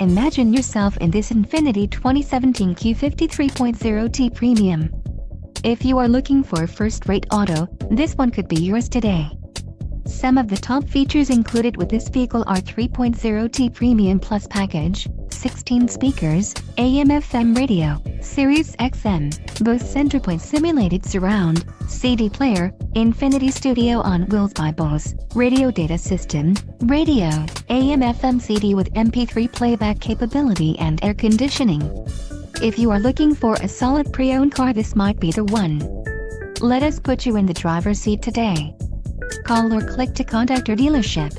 Imagine yourself in this INFINITI 2017 Q50 3.0T Premium. If you are looking for a first-rate auto, this one could be yours today. Some of the top features included with this vehicle are 3.0T Premium Plus package, 16 speakers, AM/FM radio, Sirius XM, BOSE Centerpoint simulated surround, CD player, INFINITI Studio on wheels by BOSE, radio data system, radio, AM/FM CD with MP3 playback capability and air conditioning. If you are looking for a solid pre-owned car, this might be the one. Let us put you in the driver's seat today. Call or click to contact our dealership.